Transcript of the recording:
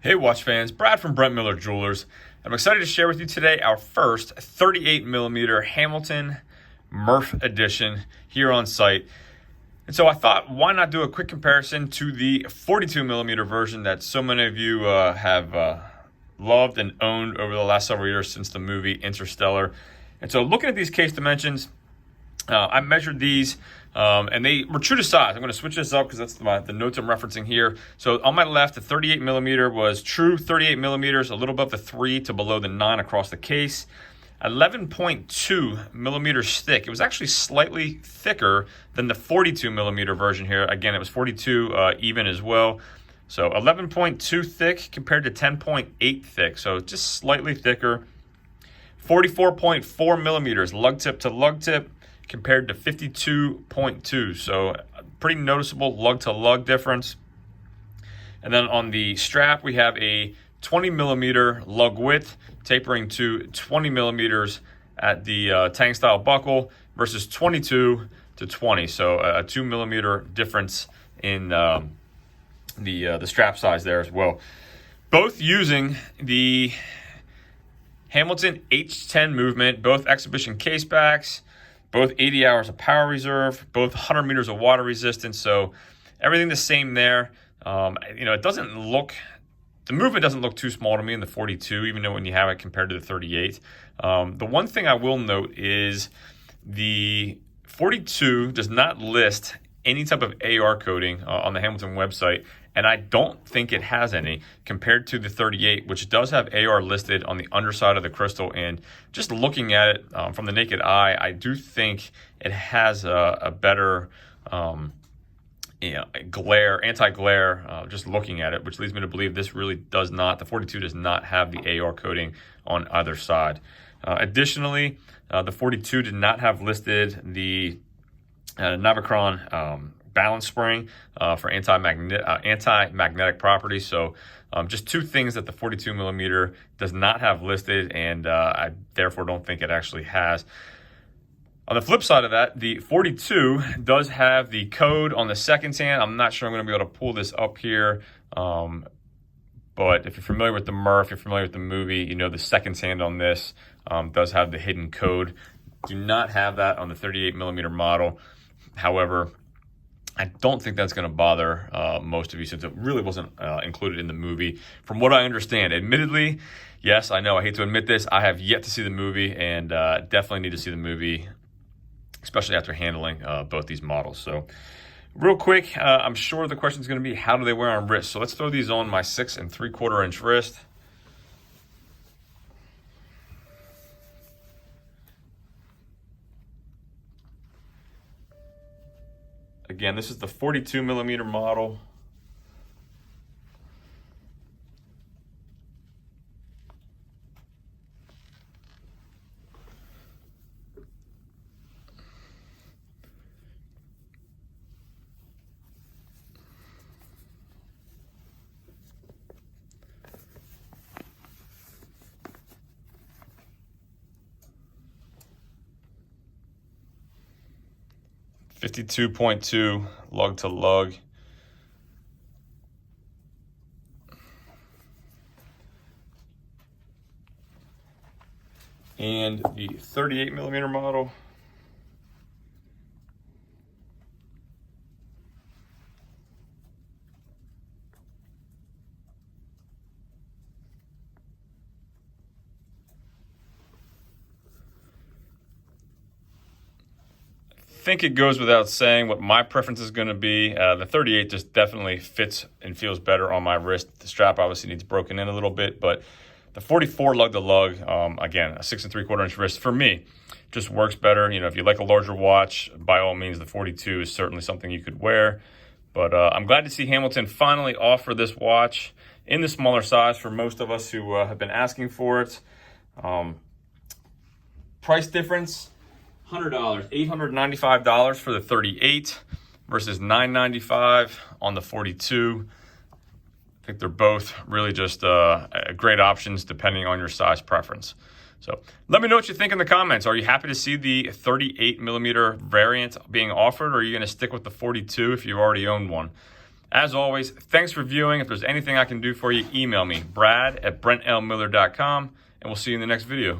Hey watch fans, Brad from Brent Miller Jewelers. I'm excited to share with you today our first 38mm Hamilton Murph edition here on site. And so I thought, why not do a quick comparison to the 42mm version that so many of you have loved and owned over the last several years since the movie Interstellar. And so looking at these case dimensions, I measured these and they were true to size. I'm going to switch this up because that's the notes I'm referencing here. So on my left, the 38mm was true 38mm, a little above the 3 to below the 9 across the case. 11.2 millimeters thick. It was actually slightly thicker than the 42mm version here. Again, it was 42 even as well. So 11.2 thick compared to 10.8 thick. So just slightly thicker. 44.4 millimeters lug tip to lug tip compared to 52.2. So pretty noticeable lug to lug difference. And then on the strap, we have a 20mm lug width tapering to 20 millimeters at the tang style buckle versus 22 to 20. So a 2mm difference in the strap size there as well. Both using the Hamilton H10 movement, both exhibition case backs, both 80 hours of power reserve, both 100 meters of water resistance. So everything the same there. It doesn't look, the movement doesn't look too small to me in the 42, even though when you have it compared to the 38. The one thing I will note is the 42 does not list any type of AR coding on the Hamilton website, and I don't think it has any compared to the 38, which does have AR listed on the underside of the crystal. And just looking at it from the naked eye, I do think it has a better anti-glare, just looking at it, which leads me to believe this really does not, the 42 does not have the AR coding on either side. Additionally, the 42 did not have listed the Navicron balance spring for anti-magnetic properties. So just two things that the 42mm does not have listed, and I therefore don't think it actually has. On the flip side of that, the 42 does have the code on the second hand. I'm not sure I'm going to be able to pull this up here, but if you're familiar with the Murph, you're familiar with the movie, you know the second hand on this does have the hidden code. Do not have that on the 38mm model. However, I don't think that's going to bother most of you since it really wasn't included in the movie. From what I understand, admittedly, yes, I know I hate to admit this, I have yet to see the movie and definitely need to see the movie, especially after handling both these models. So real quick, I'm sure the question is going to be, how do they wear on wrist? So let's throw these on my 6 3/4 inch wrist. Again, this is the 42mm model. .2 lug to lug. And the 38mm model. I think it goes without saying what my preference is going to be. The 38 just definitely fits and feels better on my wrist. The strap obviously needs broken in a little bit, but the 44 lug to lug, again, a 6 3/4 inch wrist for me just works better. You know, if you like a larger watch, by all means, the 42 is certainly something you could wear. But I'm glad to see Hamilton finally offer this watch in the smaller size for most of us who have been asking for it. Price difference, $100, $895 for the 38 versus $995 on the 42. I think they're both really just great options depending on your size preference. So let me know what you think in the comments. Are you happy to see the 38mm variant being offered, or are you going to stick with the 42 if you already own one? As always, thanks for viewing. If there's anything I can do for you, email me, brad@brentlmiller.com, and we'll see you in the next video.